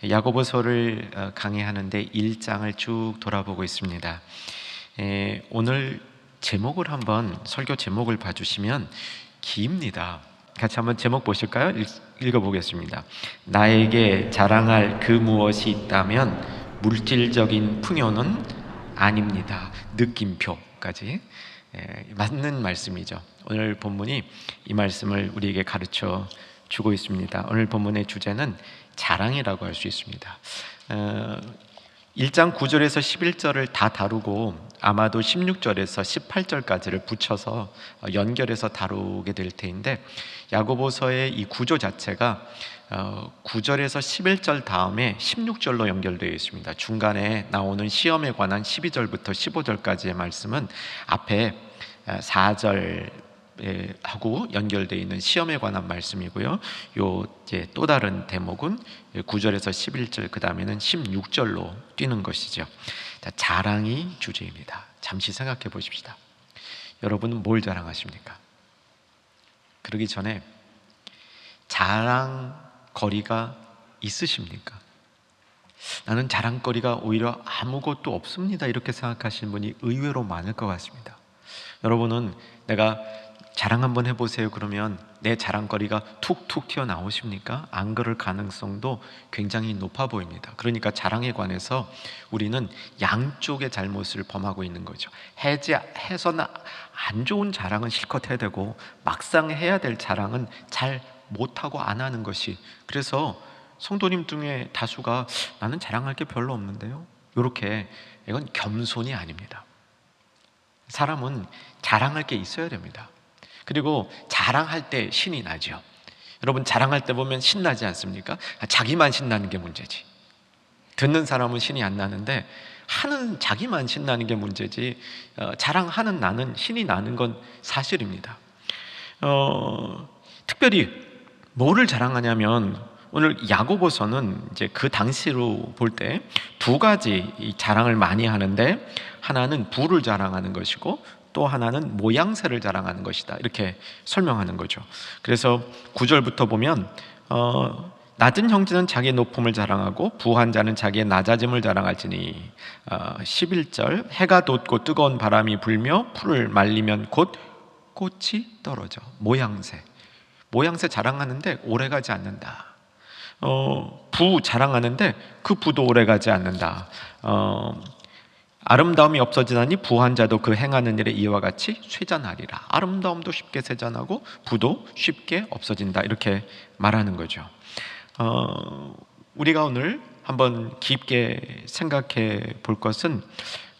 야고보서를 강의하는데 1장을 쭉 돌아보고 있습니다. 오늘 제목을 한번 설교 제목을 봐주시면 깁니다. 같이 한번 제목 보실까요? 읽어보겠습니다. 나에게 자랑할 그 무엇이 있다면 물질적인 풍요는 아닙니다. 느낌표까지 맞는 말씀이죠. 오늘 본문이 이 말씀을 우리에게 가르쳐 주고 있습니다. 오늘 본문의 주제는 자랑이라고 할 수 있습니다. 1장 9절에서 11절을 다 다루고 아마도 16절에서 18절까지를 붙여서 연결해서 다루게 될 테인데, 야고보서의 이 구조 자체가 9절에서 11절 다음에 16절로 연결되어 있습니다. 중간에 나오는 시험에 관한 12절부터 15절까지의 말씀은 앞에 4절 하고 연결되어 있는 시험에 관한 말씀이고요. 이제 또 다른 대목은 9절에서 11절, 그 다음에는 16절로 뛰는 것이죠. 자, 자랑이 주제입니다. 잠시 생각해 보십시다. 여러분은 뭘 자랑하십니까? 그러기 전에 자랑거리가 있으십니까? 나는 자랑거리가 오히려 아무것도 없습니다, 이렇게 생각하시는 분이 의외로 많을 것 같습니다. 여러분은 내가 자랑 한번 해보세요 그러면 내 자랑거리가 툭툭 튀어나오십니까? 안 그럴 가능성도 굉장히 높아 보입니다. 그러니까 자랑에 관해서 우리는 양쪽의 잘못을 범하고 있는 거죠. 해서는 안 좋은 자랑은 실컷 해야 되고, 막상 해야 될 자랑은 잘 못하고 안 하는 것이, 그래서 성도님 중에 다수가 나는 자랑할 게 별로 없는데요, 이렇게, 이건 겸손이 아닙니다. 사람은 자랑할 게 있어야 됩니다. 그리고 자랑할 때 신이 나죠. 여러분, 자랑할 때 보면 신나지 않습니까? 자기만 신나는 게 문제지, 듣는 사람은 신이 안 나는데 하는 자기만 신나는 게 문제지, 자랑하는 나는 신이 나는 건 사실입니다. 특별히 뭐를 자랑하냐면, 오늘 야고보서는 이제 그 당시로 볼 때 두 가지 이 자랑을 많이 하는데, 하나는 부를 자랑하는 것이고 또 하나는 모양새를 자랑하는 것이다, 이렇게 설명하는 거죠. 그래서 9절부터 보면 낮은 형제는 자기의 높음을 자랑하고 부한 자는 자기의 낮아짐을 자랑할지니, 11절 해가 돋고 뜨거운 바람이 불며 풀을 말리면 곧 꽃이 떨어져. 모양새 자랑하는데 오래가지 않는다. 부 자랑하는데 그 부도 오래가지 않는다. 아름다움이 없어지나니 부한 자도 그 행하는 일에 이와 같이 쇠잔하리라. 아름다움도 쉽게 쇠잔하고 부도 쉽게 없어진다, 이렇게 말하는 거죠. 우리가 오늘 한번 깊게 생각해 볼 것은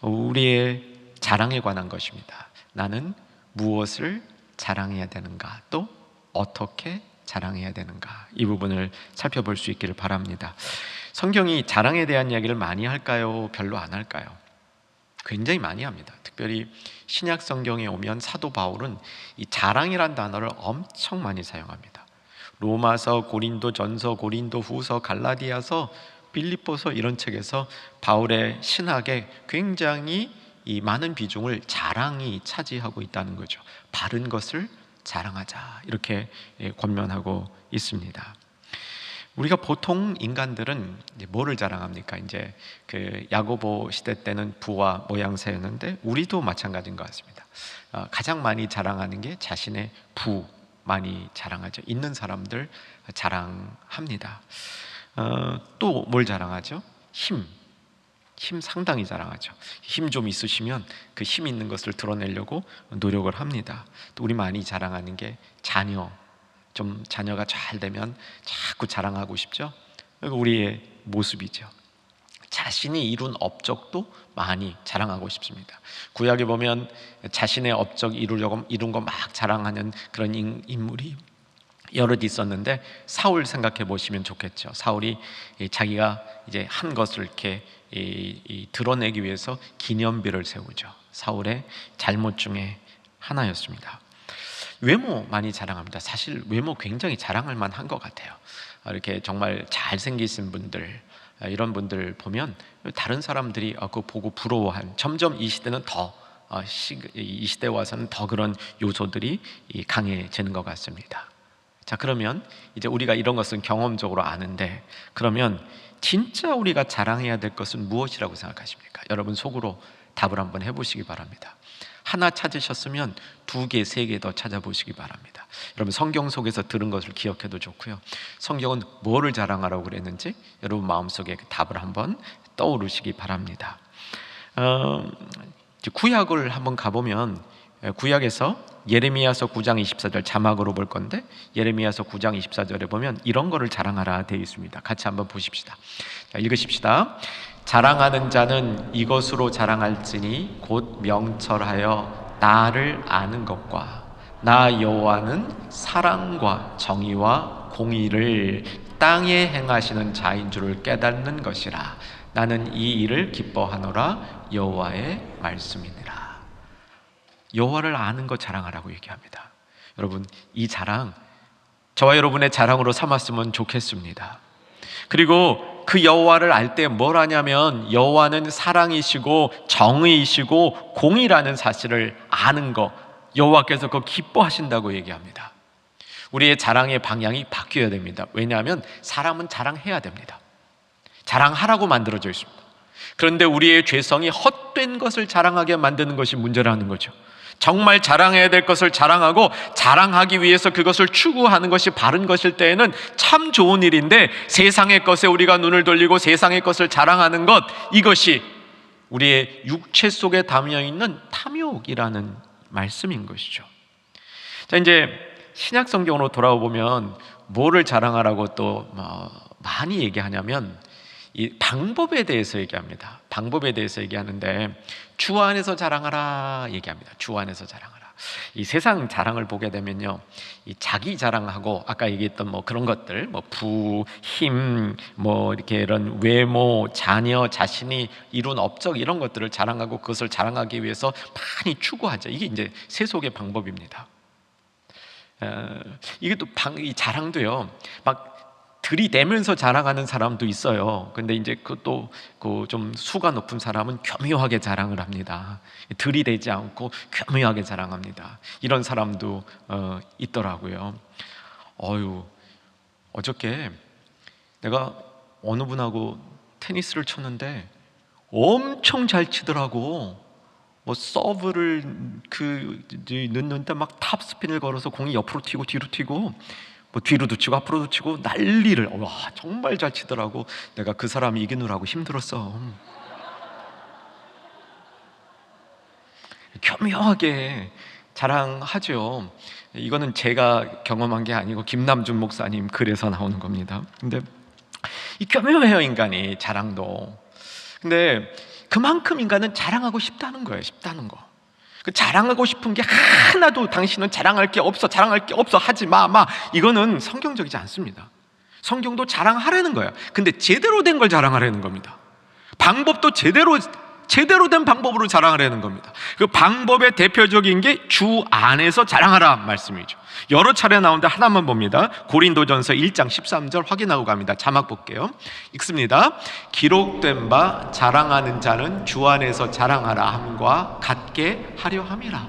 우리의 자랑에 관한 것입니다. 나는 무엇을 자랑해야 되는가, 또 어떻게 자랑해야 되는가, 이 부분을 살펴볼 수 있기를 바랍니다. 성경이 자랑에 대한 이야기를 많이 할까요? 별로 안 할까요? 굉장히 많이 합니다. 특별히 신약 성경에 오면 사도 바울은 이 자랑이란 단어를 엄청 많이 사용합니다. 로마서, 고린도 전서, 고린도 후서, 갈라디아서, 빌립보서, 이런 책에서 바울의 신학에 굉장히 이 많은 비중을 자랑이 차지하고 있다는 거죠. 바른 것을 자랑하자, 이렇게 권면하고 있습니다. 우리가 보통 인간들은 뭐를 자랑합니까? 이제 그 야고보 시대 때는 부와 모양새였는데 우리도 마찬가지인 것 같습니다. 가장 많이 자랑하는 게 자신의 부 많이 자랑하죠. 있는 사람들 자랑합니다. 또 뭘 자랑하죠? 힘 상당히 자랑하죠. 힘 좀 있으시면 그 힘 있는 것을 드러내려고 노력을 합니다. 또 우리 많이 자랑하는 게 자녀가 잘 되면 자꾸 자랑하고 싶죠. 우리의 모습이죠. 자신이 이룬 업적도 많이 자랑하고 싶습니다. 구약에 보면 자신의 업적 이룬 거 막 자랑하는 그런 인물이 여럿 있었는데, 사울 생각해 보시면 좋겠죠. 사울이 자기가 이제 한 것을 이렇게 드러내기 위해서 기념비를 세우죠. 사울의 잘못 중에 하나였습니다. 외모 많이 자랑합니다. 사실 외모 굉장히 자랑할 만한 것 같아요. 이렇게 정말 잘생기신 분들, 이런 분들 보면 다른 사람들이 그거 보고 부러워한, 점점 이 시대는 이 시대에 와서는 더 그런 요소들이 강해지는 것 같습니다. 자, 그러면 이제 우리가 이런 것은 경험적으로 아는데, 그러면 진짜 우리가 자랑해야 될 것은 무엇이라고 생각하십니까? 여러분 속으로 답을 한번 해보시기 바랍니다. 하나 찾으셨으면 2개, 3개 더 찾아보시기 바랍니다. 여러분 성경 속에서 들은 것을 기억해도 좋고요, 성경은 뭐를 자랑하라고 그랬는지 여러분 마음속에 그 답을 한번 떠오르시기 바랍니다. 구약을 한번 가보면 구약에서 예레미야서 9장 24절 자막으로 볼 건데, 예레미야서 9장 24절에 보면 이런 거를 자랑하라 되어 있습니다. 같이 한번 보십시다. 자, 읽으십시다. 자랑하는 자는 이것으로 자랑할지니 곧 명철하여 나를 아는 것과 나 여호와는 사랑과 정의와 공의를 땅에 행하시는 자인 줄을 깨닫는 것이라. 나는 이 일을 기뻐하노라. 여호와의 말씀이니라. 여호와를 아는 것 자랑하라고 얘기합니다. 여러분 이 자랑 저와 여러분의 자랑으로 삼았으면 좋겠습니다. 그리고 그 여호와를 알 때 뭘 하냐면 여호와는 사랑이시고 정의이시고 공의라는 사실을 아는 거, 여호와께서 그거 기뻐하신다고 얘기합니다. 우리의 자랑의 방향이 바뀌어야 됩니다. 왜냐하면 사람은 자랑해야 됩니다. 자랑하라고 만들어져 있습니다. 그런데 우리의 죄성이 헛된 것을 자랑하게 만드는 것이 문제라는 거죠. 정말 자랑해야 될 것을 자랑하고 자랑하기 위해서 그것을 추구하는 것이 바른 것일 때에는 참 좋은 일인데, 세상의 것에 우리가 눈을 돌리고 세상의 것을 자랑하는 것, 이것이 우리의 육체 속에 담겨있는 탐욕이라는 말씀인 것이죠. 자, 이제 신약 성경으로 돌아와 보면 뭐를 자랑하라고 또 많이 얘기하냐면 이 방법에 대해서 얘기합니다. 방법에 대해서 얘기하는데 주 안에서 자랑하라 얘기합니다. 주 안에서 자랑하라. 이 세상 자랑을 보게 되면요, 이 자기 자랑하고 아까 얘기했던 뭐 그런 것들, 뭐 부, 힘, 뭐 이렇게 이런 외모, 자녀, 자신이 이룬 업적 이런 것들을 자랑하고 그것을 자랑하기 위해서 많이 추구하죠. 이게 이제 세속의 방법입니다. 이게 또 이 자랑도요, 막 들이대면서 자랑하는 사람도 있어요. 근데 이제 그것도 그 좀 수가 높은 사람은 교묘하게 자랑을 합니다. 들이대지 않고 교묘하게 자랑합니다. 이런 사람도 있더라고요. 어저께 내가 어느 분하고 테니스를 쳤는데 엄청 잘 치더라고. 뭐 서브를 넣는데 막 탑스핀을 걸어서 공이 옆으로 튀고 뒤로 튀고 뭐 뒤로도 치고 앞으로도 치고 난리를. 와, 정말 잘 치더라고. 내가 그 사람이 이기느라고 힘들었어. 교묘하게 자랑하죠. 이거는 제가 경험한 게 아니고 김남준 목사님 글에서 나오는 겁니다. 근데 이 교묘해요, 인간이 자랑도. 근데 그만큼 인간은 자랑하고 싶다는 거예요. 싶다는 거. 그 자랑하고 싶은 게 하나도 당신은 자랑할 게 없어, 자랑할 게 없어, 하지 마. 이거는 성경적이지 않습니다. 성경도 자랑하라는 거야. 근데 제대로 된 걸 자랑하라는 겁니다. 방법도 제대로 된 방법으로 자랑하라는 겁니다. 그 방법의 대표적인 게 주 안에서 자랑하라 말씀이죠. 여러 차례 나오는데 하나만 봅니다. 고린도전서 1장 13절 확인하고 갑니다. 자막 볼게요. 읽습니다. 기록된 바 자랑하는 자는 주 안에서 자랑하라 함과 같게 하려 함이라.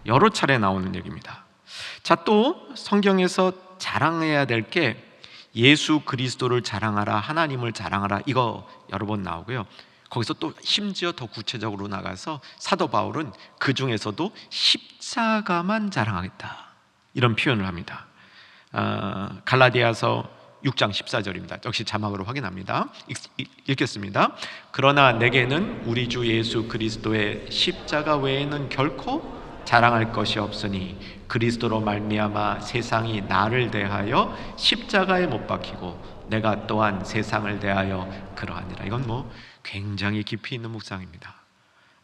여러 차례 나오는 얘기입니다. 자, 또 성경에서 자랑해야 될 게 예수 그리스도를 자랑하라, 하나님을 자랑하라, 이거 여러 번 나오고요. 거기서 또 심지어 더 구체적으로 나가서 사도 바울은 그 중에서도 십자가만 자랑하겠다, 이런 표현을 합니다. 갈라디아서 6장 14절입니다. 역시 자막으로 확인합니다. 읽겠습니다. 그러나 내게는 우리 주 예수 그리스도의 십자가 외에는 결코 자랑할 것이 없으니 그리스도로 말미암아 세상이 나를 대하여 십자가에 못 박히고 내가 또한 세상을 대하여 그러하니라. 이건 뭐 굉장히 깊이 있는 묵상입니다.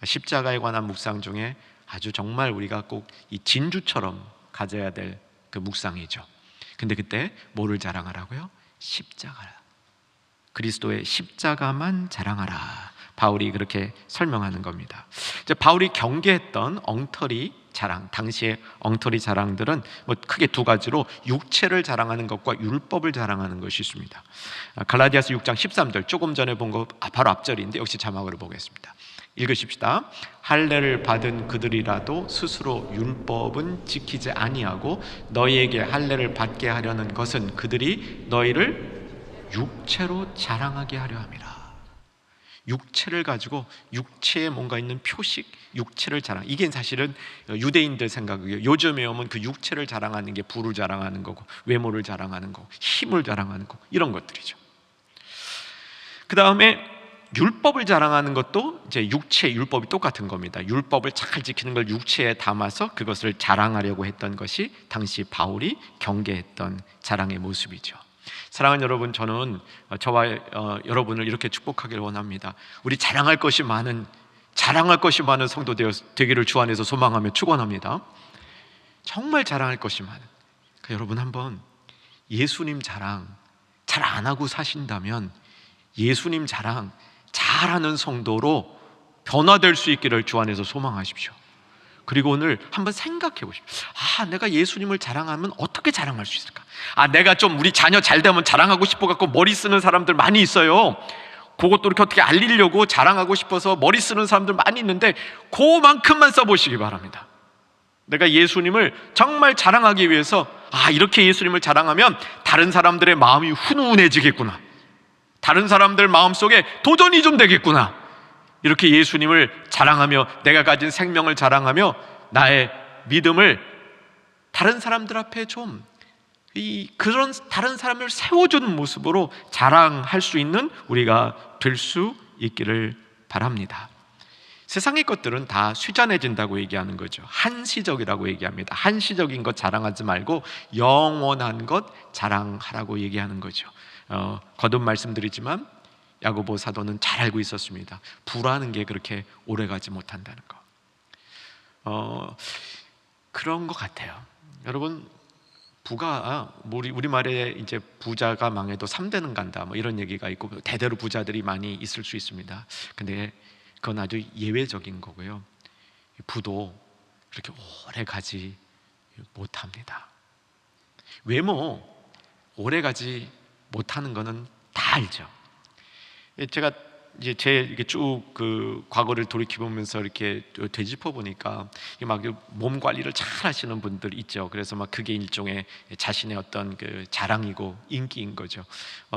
십자가에 관한 묵상 중에 아주 정말 우리가 꼭 이 진주처럼 가져야 될 그 묵상이죠. 근데 그때 뭐를 자랑하라고요? 십자가, 그리스도의 십자가만 자랑하라. 바울이 그렇게 설명하는 겁니다. 이제 바울이 경계했던 엉터리 자랑, 당시의 엉터리 자랑들은 뭐 크게 두 가지로 육체를 자랑하는 것과 율법을 자랑하는 것이 있습니다. 갈라디아서 6장 13절, 조금 전에 본 거 바로 앞절인데 역시 자막으로 보겠습니다. 읽으십시다. 할례를 받은 그들이라도 스스로 율법은 지키지 아니하고 너희에게 할례를 받게 하려는 것은 그들이 너희를 육체로 자랑하게 하려 함이라. 육체를 가지고 육체에 뭔가 있는 표식, 육체를 자랑. 이게 사실은 유대인들 생각이에요. 요즘에 오면 그 육체를 자랑하는 게 부를 자랑하는 거고, 외모를 자랑하는 거고, 힘을 자랑하는 거고, 이런 것들이죠. 그 다음에 율법을 자랑하는 것도 이제 육체, 율법이 똑같은 겁니다. 율법을 잘 지키는 걸 육체에 담아서 그것을 자랑하려고 했던 것이 당시 바울이 경계했던 자랑의 모습이죠. 사랑하는 여러분, 저는 저와 여러분을 이렇게 축복하기를 원합니다. 우리 자랑할 것이 많은 성도 되기를 주 안에서 소망하며 축원합니다. 정말 자랑할 것이 많은, 그러니까 여러분 한번 예수님 자랑 잘 안 하고 사신다면 예수님 자랑 잘하는 성도로 변화될 수 있기를 주 안에서 소망하십시오. 그리고 오늘 한번 생각해 보십시오. 내가 예수님을 자랑하면 어떻게 자랑할 수 있을까? 내가 좀 우리 자녀 잘 되면 자랑하고 싶어 갖고 머리 쓰는 사람들 많이 있어요. 그것도 이렇게 어떻게 알리려고 자랑하고 싶어서 머리 쓰는 사람들 많이 있는데 그만큼만 써보시기 바랍니다. 내가 예수님을 정말 자랑하기 위해서 이렇게 예수님을 자랑하면 다른 사람들의 마음이 훈훈해지겠구나, 다른 사람들 마음속에 도전이 좀 되겠구나, 이렇게 예수님을 자랑하며 내가 가진 생명을 자랑하며 나의 믿음을 다른 사람들 앞에 좀 그런 다른 사람을 세워주는 모습으로 자랑할 수 있는 우리가 될 수 있기를 바랍니다. 세상의 것들은 다 쇠잔해진다고 얘기하는 거죠. 한시적이라고 얘기합니다. 한시적인 것 자랑하지 말고 영원한 것 자랑하라고 얘기하는 거죠. 거듭 말씀드리지만 야고보 사도는 잘 알고 있었습니다. 부라는 게 그렇게 오래가지 못한다는 거. 그런 것 같아요. 여러분, 부가 우리말에 이제 부자가 망해도 3대는 간다, 뭐 이런 얘기가 있고 대대로 부자들이 많이 있을 수 있습니다. 근데 그건 아주 예외적인 거고요. 부도 그렇게 오래 가지 못합니다. 외모 오래 가지 못하는 거는 다 알죠. 제가 이제 이게 쭉 그 과거를 돌이켜 보면서 이렇게 되짚어 보니까 막 몸 관리를 잘 하시는 분들 있죠. 그래서 막 그게 일종의 자신의 어떤 그 자랑이고 인기인 거죠.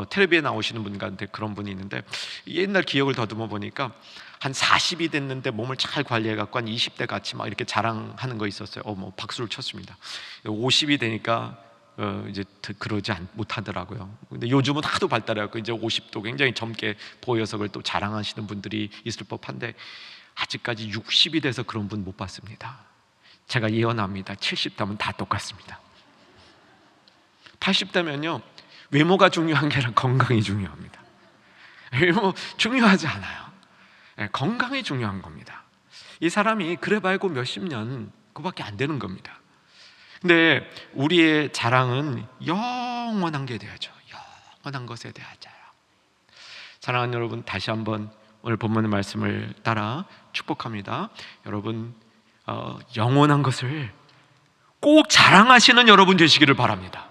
텔레비에 나오시는 분 가운데 그런 분이 있는데, 옛날 기억을 더듬어 보니까 한 40이 됐는데 몸을 잘 관리해 갖고 한 20대 같이 막 이렇게 자랑하는 거 있었어요. 뭐 박수를 쳤습니다. 50이 되니까 이제 그러지 못하더라고요. 근데 요즘은 하도 발달해갖고 이제 50도 굉장히 젊게 보여서 그걸 또 자랑하시는 분들이 있을 법한데, 아직까지 60이 돼서 그런 분 못 봤습니다. 제가 예언합니다. 70대면 다 똑같습니다. 80대면요 외모가 중요한 게 아니라 건강이 중요합니다. 외모 중요하지 않아요. 건강이 중요한 겁니다. 이 사람이 그래 말고 몇십 년 그밖에 안 되는 겁니다. 근데 우리의 자랑은 영원한 게 되어야죠. 영원한 것에 대한 자랑. 사랑하는 여러분, 다시 한번 오늘 본문의 말씀을 따라 축복합니다. 여러분, 영원한 것을 꼭 자랑하시는 여러분 되시기를 바랍니다.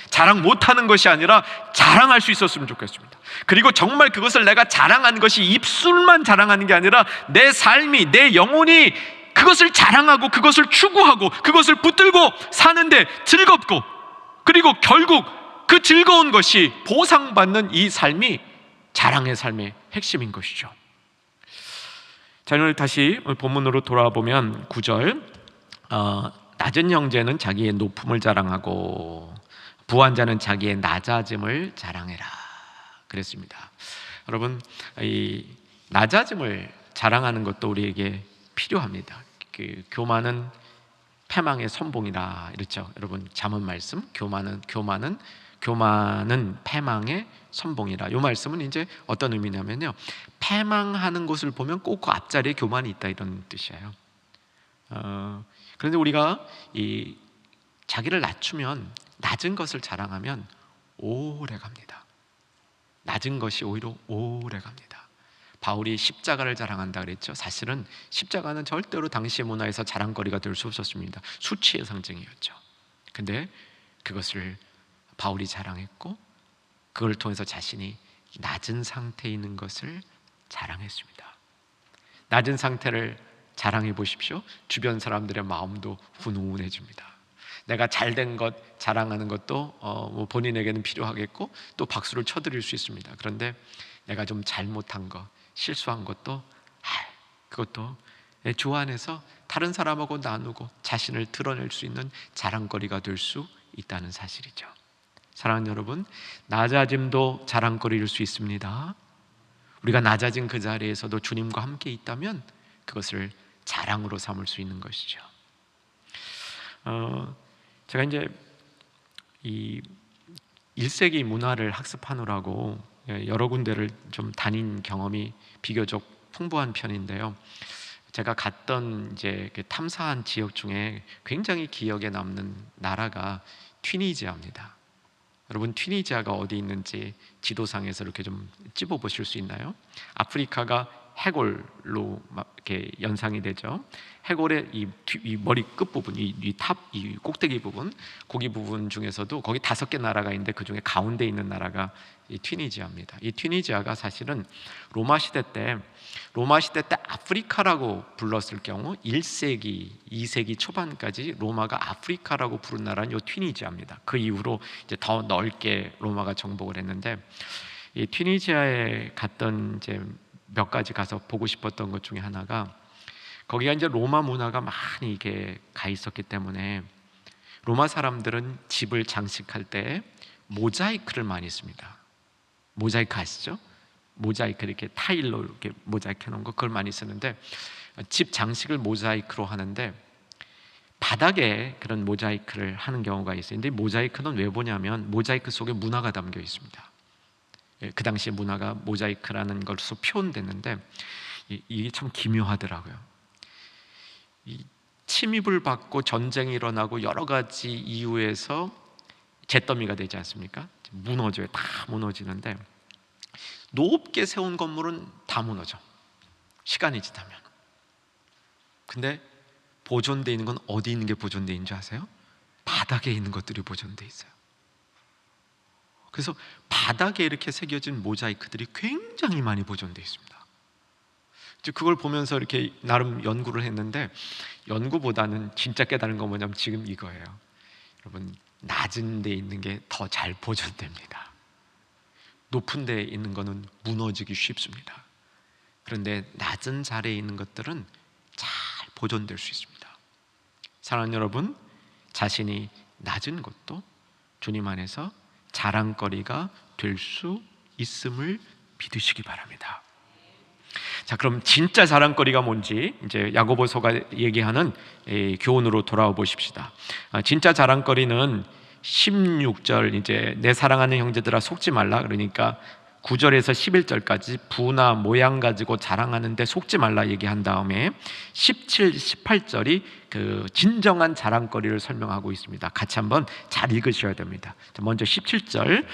자랑 못하는 것이 아니라 자랑할 수 있었으면 좋겠습니다. 그리고 정말 그것을 내가 자랑하는 것이 입술만 자랑하는 게 아니라 내 삶이, 내 영혼이 그것을 자랑하고 그것을 추구하고 그것을 붙들고 사는데 즐겁고, 그리고 결국 그 즐거운 것이 보상받는 이 삶이 자랑의 삶의 핵심인 것이죠. 자, 오늘 다시 본문으로 돌아와 보면 9절, 낮은 형제는 자기의 높음을 자랑하고 부한 자는 자기의 낮아짐을 자랑해라 그랬습니다. 여러분, 이 낮아짐을 자랑하는 것도 우리에게 필요합니다. 그 교만은 패망의 선봉이라 이랬죠. 여러분, 잠언 말씀, 교만은 패망의 선봉이라. 이 말씀은 이제 어떤 의미냐면요, 패망하는 것을 보면 꼭 그 앞자리에 교만이 있다, 이런 뜻이에요. 그런데 우리가 이 자기를 낮추면, 낮은 것을 자랑하면 오래 갑니다. 낮은 것이 오히려 오래 갑니다. 바울이 십자가를 자랑한다 그랬죠. 사실은 십자가는 절대로 당시의 문화에서 자랑거리가 될 수 없었습니다. 수치의 상징이었죠. 근데 그것을 바울이 자랑했고, 그걸 통해서 자신이 낮은 상태에 있는 것을 자랑했습니다. 낮은 상태를 자랑해 보십시오. 주변 사람들의 마음도 훈훈해집니다. 내가 잘된 것 자랑하는 것도 뭐 본인에게는 필요하겠고 또 박수를 쳐드릴 수 있습니다. 그런데 내가 좀 잘못한 것, 실수한 것도 그것도 주 안에서 다른 사람하고 나누고 자신을 드러낼 수 있는 자랑거리가 될 수 있다는 사실이죠. 사랑하는 여러분, 낮아짐도 자랑거리일 수 있습니다. 우리가 낮아진 그 자리에서도 주님과 함께 있다면 그것을 자랑으로 삼을 수 있는 것이죠. 제가 이제 이 1세기 문화를 학습하느라고 여러 군데를 좀 다닌 경험이 비교적 풍부한 편인데요. 제가 갔던 이제 그 탐사한 지역 중에 굉장히 기억에 남는 나라가 튀니지아입니다. 여러분, 튀니지아가 어디 있는지 지도상에서 이렇게 좀 찝어 보실 수 있나요? 아프리카가 해골로 이렇게 연상이 되죠. 해골의 이 머리 끝 부분, 이 꼭대기 부분, 고기 부분 중에서도 거기 5개 나라가 있는데 그 중에 가운데 있는 나라가 이 튀니지아입니다. 이 튀니지아가 사실은 로마 시대 때 아프리카라고 불렀을 경우 1세기, 2세기 초반까지 로마가 아프리카라고 부른 나라는 이 튀니지아입니다. 그 이후로 이제 더 넓게 로마가 정복을 했는데, 이 튀니지아에 갔던 이제 몇 가지 가서 보고 싶었던 것 중에 하나가, 거기가 이제 로마 문화가 많이 이게 가 있었기 때문에 로마 사람들은 집을 장식할 때 모자이크를 많이 씁니다. 모자이크 아시죠? 모자이크 이렇게 타일로 이렇게 모자이크 해놓은 거, 그걸 많이 쓰는데 집 장식을 모자이크로 하는데 바닥에 그런 모자이크를 하는 경우가 있어요. 근데 모자이크는 왜 보냐면 모자이크 속에 문화가 담겨 있습니다. 그 당시에 문화가 모자이크라는 것으로 표현됐는데 이게 참 기묘하더라고요. 이 침입을 받고 전쟁이 일어나고 여러 가지 이유에서 잿더미가 되지 않습니까? 무너져요. 다 무너지는데 높게 세운 건물은 다 무너져, 시간이 지나면. 근데 보존되어 있는 건 어디 있는 게 보존되어 있는 줄 아세요? 바닥에 있는 것들이 보존되어 있어요. 그래서 바닥에 이렇게 새겨진 모자이크들이 굉장히 많이 보존되어 있습니다. 그걸 보면서 이렇게 나름 연구를 했는데, 연구보다는 진짜 깨달은 건 뭐냐면 지금 이거예요. 여러분, 낮은 데 있는 게 더 잘 보존됩니다. 높은 데 있는 거는 무너지기 쉽습니다. 그런데 낮은 자리에 있는 것들은 잘 보존될 수 있습니다. 사랑하는 여러분, 자신이 낮은 것도 주님 안에서 자랑거리가 될 수 있음을 믿으시기 바랍니다. 자, 그럼 진짜 자랑거리가 뭔지 이제 야고보서가 얘기하는 교훈으로 돌아와 보십시다. 진짜 자랑거리는 16절, 이제 내 사랑하는 형제들아 속지 말라, 그러니까 9절에서 11절까지 부나 모양 가지고 자랑하는데 속지 말라 얘기한 다음에 17, 18절이 그 진정한 자랑거리를 설명하고 있습니다. 같이 한번 잘 읽으셔야 됩니다. 먼저 17절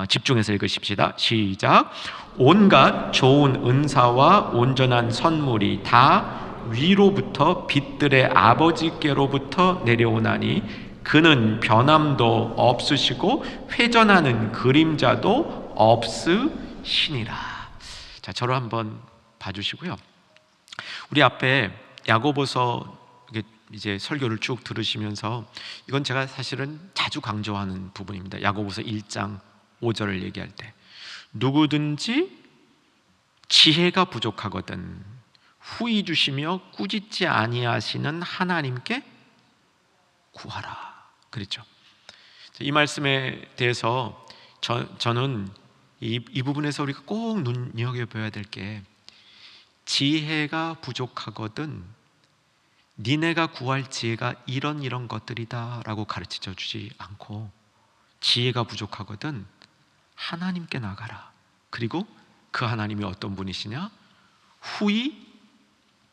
집중해서 읽으십시다. 시작. 온갖 좋은 은사와 온전한 선물이 다 위로부터 빛들의 아버지께로부터 내려오나니 그는 변함도 없으시고 회전하는 그림자도 없으시니라. 자, 저를 한번 봐주시고요. 우리 앞에 야고보서 이제 설교를 쭉 들으시면서, 이건 제가 사실은 자주 강조하는 부분입니다. 야고보서 1장 5절을 얘기할 때, 누구든지 지혜가 부족하거든 후히 주시며 꾸짖지 아니하시는 하나님께 구하라, 그랬죠. 이 말씀에 대해서 저는 이 부분에서 우리가 꼭 눈여겨봐야 될 게, 지혜가 부족하거든 니네가 구할 지혜가 이런 것들이다 라고 가르쳐 주지 않고, 지혜가 부족하거든 하나님께 나가라. 그리고 그 하나님이 어떤 분이시냐? 후히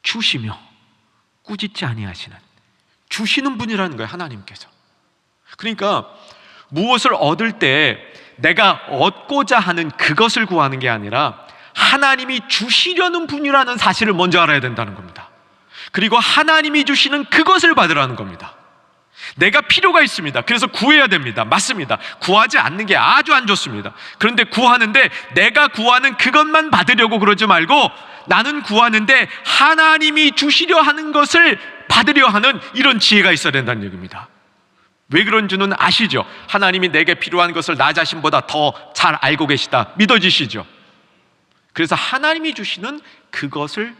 주시며 꾸짖지 아니하시는, 주시는 분이라는 거예요, 하나님께서. 그러니까 무엇을 얻을 때 내가 얻고자 하는 그것을 구하는 게 아니라 하나님이 주시려는 분이라는 사실을 먼저 알아야 된다는 겁니다. 그리고 하나님이 주시는 그것을 받으라는 겁니다. 내가 필요가 있습니다. 그래서 구해야 됩니다. 맞습니다. 구하지 않는 게 아주 안 좋습니다. 그런데 구하는데 내가 구하는 그것만 받으려고 그러지 말고, 나는 구하는데 하나님이 주시려 하는 것을 받으려 하는 이런 지혜가 있어야 된다는 얘기입니다. 왜 그런 줄은 아시죠? 하나님이 내게 필요한 것을 나 자신보다 더 잘 알고 계시다 믿어지시죠? 그래서 하나님이 주시는 그것을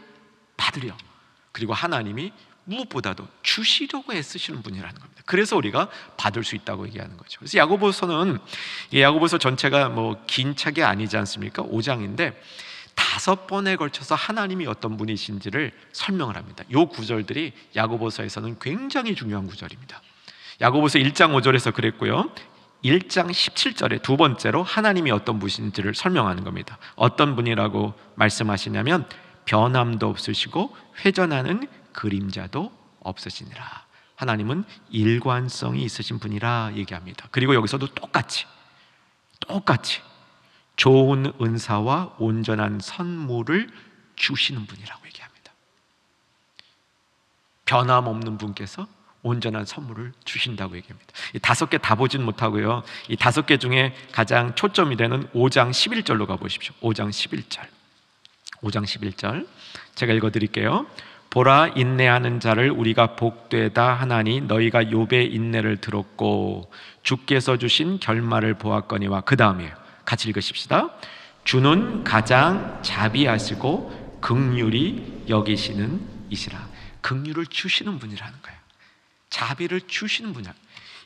받으려, 그리고 하나님이 무엇보다도 주시려고 애쓰시는 분이라는 겁니다. 그래서 우리가 받을 수 있다고 얘기하는 거죠. 그래서 야고보서는, 야고보서 전체가 뭐 긴 책이 아니지 않습니까? 5장인데 5번에 걸쳐서 하나님이 어떤 분이신지를 설명을 합니다. 이 구절들이 야고보서에서는 굉장히 중요한 구절입니다. 야고보서 1장 5절에서 그랬고요, 1장 17절에 두 번째로 하나님이 어떤 분이신지를 설명하는 겁니다. 어떤 분이라고 말씀하시냐면 변함도 없으시고 회전하는 그림자도 없으시니라. 하나님은 일관성이 있으신 분이라 얘기합니다. 그리고 여기서도 똑같이 좋은 은사와 온전한 선물을 주시는 분이라고 얘기합니다. 변함없는 분께서 온전한 선물을 주신다고 얘기합니다. 이 5개 다 보진 못하고요, 이 5개 중에 가장 초점이 되는 5장 11절로 가보십시오. 5장 11절 제가 읽어드릴게요. 보라, 인내하는 자를 우리가 복되다 하나니 너희가 욥의 인내를 들었고 주께서 주신 결말을 보았거니와. 그 다음이에요. 같이 읽으십시다. 주는 가장 자비하시고 긍휼히 여기시는 이시라. 긍휼을 주시는 분이라는 거예요. 자비를 주시는 분이야.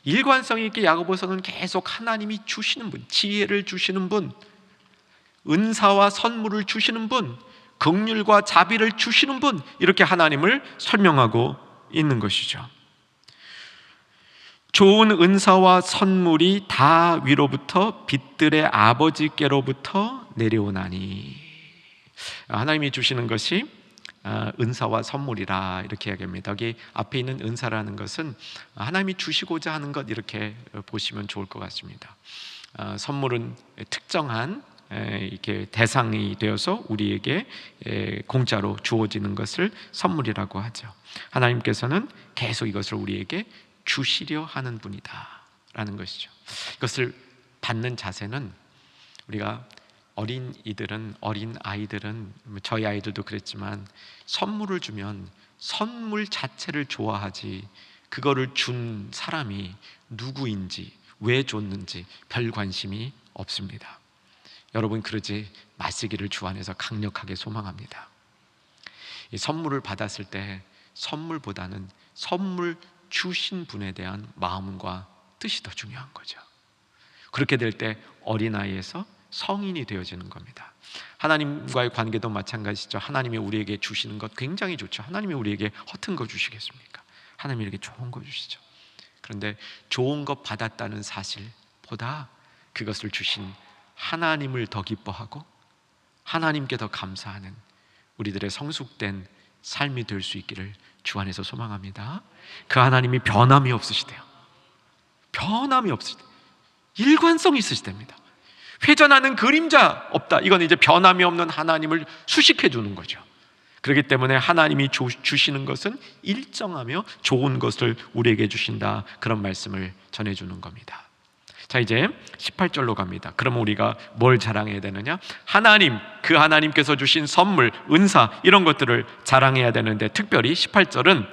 일관성 있게 야고보서는 계속 하나님이 주시는 분, 지혜를 주시는 분, 은사와 선물을 주시는 분, 긍휼과 자비를 주시는 분, 이렇게 하나님을 설명하고 있는 것이죠. 좋은 은사와 선물이 다 위로부터 빛들의 아버지께로부터 내려오나니. 하나님이 주시는 것이 은사와 선물이라 이렇게 이야기합니다. 여기 앞에 있는 은사라는 것은 하나님이 주시고자 하는 것, 이렇게 보시면 좋을 것 같습니다. 선물은 특정한 이렇게 대상이 되어서 우리에게 공짜로 주어지는 것을 선물이라고 하죠. 하나님께서는 계속 이것을 우리에게 주시려 하는 분이다라는 것이죠. 이것을 받는 자세는, 우리가 어린 아이들은 저희 아이들도 그랬지만 선물을 주면 선물 자체를 좋아하지, 그거를 준 사람이 누구인지 왜 줬는지 별 관심이 없습니다. 여러분, 그러지 마시기를 주 안에서 강력하게 소망합니다. 이 선물을 받았을 때 선물보다는 선물 주신 분에 대한 마음과 뜻이 더 중요한 거죠. 그렇게 될 때 어린아이에서 성인이 되어지는 겁니다. 하나님과의 관계도 마찬가지죠. 하나님이 우리에게 주시는 것 굉장히 좋죠. 하나님이 우리에게 허튼 거 주시겠습니까? 하나님이 이렇게 좋은 거 주시죠. 그런데 좋은 것 받았다는 사실보다 그것을 주신 하나님을 더 기뻐하고 하나님께 더 감사하는 우리들의 성숙된 삶이 될 수 있기를 주 안에서 소망합니다. 그 하나님이 변함이 없으시대요. 변함이 없으시대. 일관성이 있으시답니다. 회전하는 그림자 없다. 이건 이제 변함이 없는 하나님을 수식해 주는 거죠. 그렇기 때문에 하나님이 주시는 것은 일정하며 좋은 것을 우리에게 주신다, 그런 말씀을 전해주는 겁니다. 자, 이제 18절로 갑니다. 그러면 우리가 뭘 자랑해야 되느냐? 하나님, 그 하나님께서 주신 선물, 은사, 이런 것들을 자랑해야 되는데, 특별히 18절은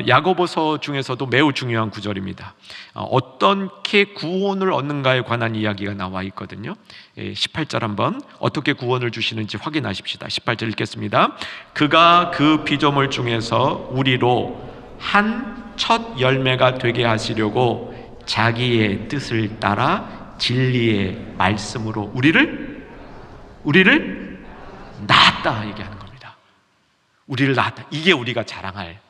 야고보서 중에서도 매우 중요한 구절입니다. 어떻게 구원을 얻는가에 관한 이야기가 나와 있거든요. 18절 한번 어떻게 구원을 주시는지 확인하십시다. 18절 읽겠습니다. 그가 그 피조물 중에서 우리로 한 첫 열매가 되게 하시려고 자기의 뜻을 따라 진리의 말씀으로 우리를 낳았다 얘기하는 겁니다. 우리를 낳았다. 이게 우리가 자랑할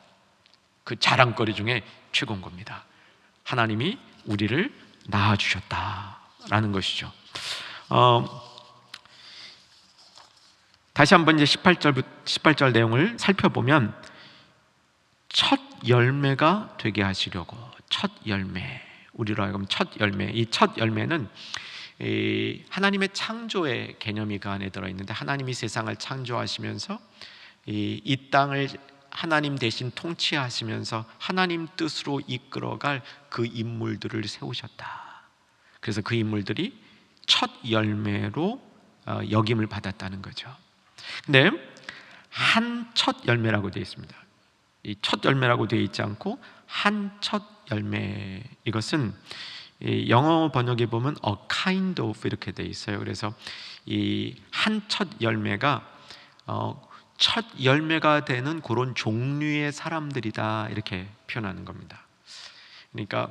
그 자랑거리 중에 최고인 겁니다. 하나님이 우리를 낳아주셨다라는 것이죠. 다시 한번 이제 18절 내용을 살펴보면, 첫 열매가 되게 하시려고, 첫 열매, 우리로 하여금 첫 열매. 이 첫 열매는 하나님의 창조의 개념이 그 안에 들어있는데, 하나님이 세상을 창조하시면서 이 땅을 하나님 대신 통치하시면서 하나님 뜻으로 이끌어갈 그 인물들을 세우셨다. 그래서 그 인물들이 첫 열매로 역임을 받았다는 거죠. 근데 한 첫 열매라고 되어 있습니다. 이 첫 열매라고 되어 있지 않고 한 첫 열매, 이것은 이 영어 번역에 보면 a kind of 이렇게 돼 있어요. 그래서 이 한 첫 열매가 첫 열매가 되는 그런 종류의 사람들이다, 이렇게 표현하는 겁니다. 그러니까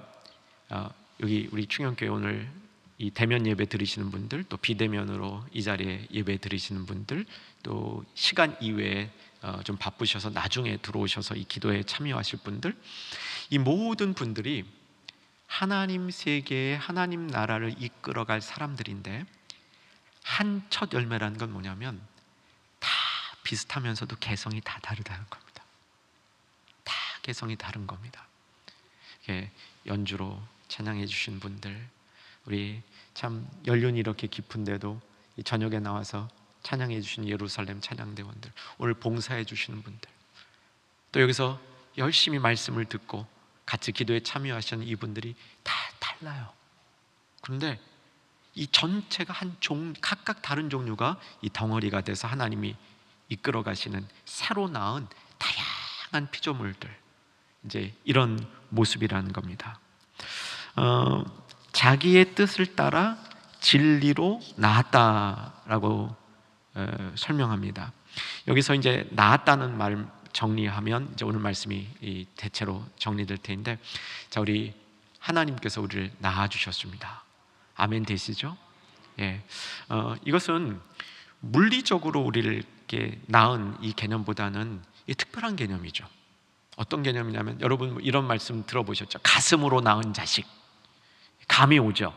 여기 우리 충영교회 오늘 이 대면 예배 드리시는 분들, 또 비대면으로 이 자리에 예배 드리시는 분들, 또 시간 이외에 좀 바쁘셔서 나중에 들어오셔서 이 기도에 참여하실 분들, 이 모든 분들이 하나님 세계에 하나님 나라를 이끌어갈 사람들인데, 한 첫 열매라는 건 뭐냐면 다 비슷하면서도 개성이 다 다르다는 겁니다. 다 개성이 다른 겁니다. 연주로 찬양해 주신 분들, 우리 참 연륜이 이렇게 깊은데도 이 저녁에 나와서 찬양해 주신 예루살렘 찬양대원들, 오늘 봉사해 주시는 분들, 또 여기서 열심히 말씀을 듣고 같이 기도에 참여하시는 이분들이 다 달라요. 그런데 이 전체가 각각 다른 종류가 이 덩어리가 돼서 하나님이 이끌어 가시는 새로 낳은 다양한 피조물들, 이제 이런 모습이라는 겁니다. 자기의 뜻을 따라 진리로 낳았다라고 설명합니다. 여기서 이제 낳았다는 말 정리하면 이제 오늘 말씀이 대체로 정리될 텐데, 자, 우리 하나님께서 우리를 낳아 주셨습니다. 아멘 되시죠? 예, 이것은 물리적으로 우리를 이렇게 낳은 이 개념보다는 특별한 개념이죠. 어떤 개념이냐면, 여러분 이런 말씀 들어보셨죠? 가슴으로 낳은 자식. 감이 오죠?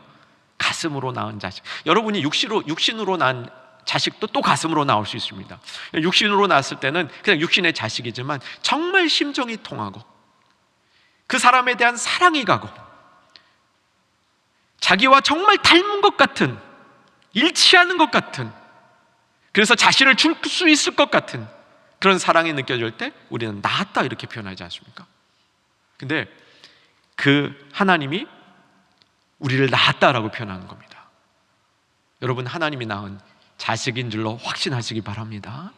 가슴으로 낳은 자식. 여러분이 육신으로 낳은 자식도 또 가슴으로 나올 수 있습니다. 육신으로 낳았을 때는 그냥 육신의 자식이지만 정말 심정이 통하고 그 사람에 대한 사랑이 가고 자기와 정말 닮은 것 같은, 일치하는 것 같은, 그래서 자신을 줄 수 있을 것 같은 그런 사랑이 느껴질 때 우리는 낳았다 이렇게 표현하지 않습니까? 근데 그 하나님이 우리를 낳았다라고 표현하는 겁니다. 여러분, 하나님이 낳은 자식인 줄로 확신하시기 바랍니다.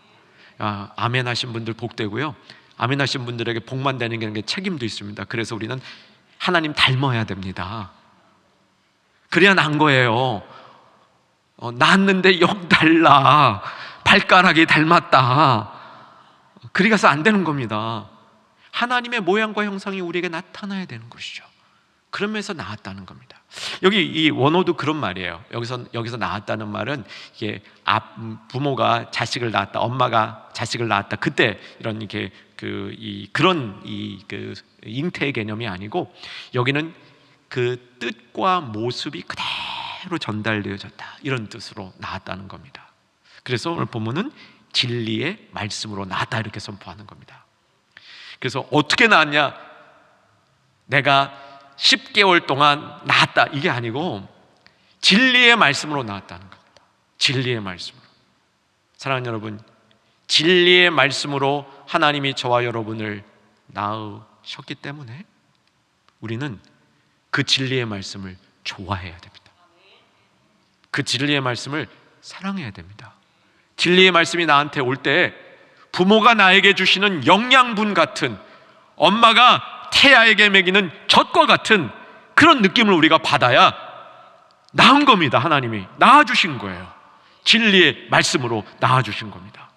아멘 하신 분들 복되고요, 아멘 하신 분들에게 복만 되는 게 책임도 있습니다. 그래서 우리는 하나님 닮아야 됩니다. 그래야 난 거예요. 낳았는데 영 달라, 발가락이 닮았다, 그리 가서 안 되는 겁니다. 하나님의 모양과 형상이 우리에게 나타나야 되는 것이죠. 그러면서 낳았다는 겁니다. 여기 이 원어도 그런 말이에요. 여기서 낳았다는 말은 이게 부모가 자식을 낳았다, 엄마가 자식을 낳았다, 그때 이런 그런 잉태의 개념이 아니고, 여기는 그 뜻과 모습이 그대로 전달되어졌다, 이런 뜻으로 낳았다는 겁니다. 그래서 오늘 본문은 진리의 말씀으로 낳았다 이렇게 선포하는 겁니다. 그래서 어떻게 낳았냐? 내가 10개월 동안 낳았다, 이게 아니고 진리의 말씀으로 낳았다는 겁니다. 진리의 말씀으로. 사랑하는 여러분, 진리의 말씀으로 하나님이 저와 여러분을 낳으셨기 때문에 우리는 그 진리의 말씀을 좋아해야 됩니다. 그 진리의 말씀을 사랑해야 됩니다. 진리의 말씀이 나한테 올 때 부모가 나에게 주시는 영양분 같은, 엄마가 태아에게 먹이는 젖과 같은 그런 느낌을 우리가 받아야 낳은 겁니다. 하나님이 낳아주신 거예요. 진리의 말씀으로 낳아주신 겁니다.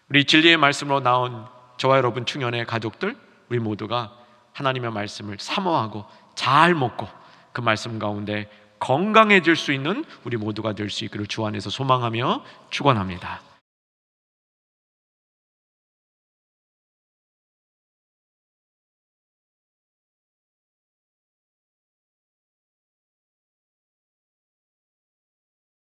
우리 진리의 말씀으로 나온 저와 여러분 충현의 가족들, 우리 모두가 하나님의 말씀을 사모하고 잘 먹고 그 말씀 가운데 건강해질 수 있는 우리 모두가 될 수 있기를 주 안에서 소망하며 축원합니다.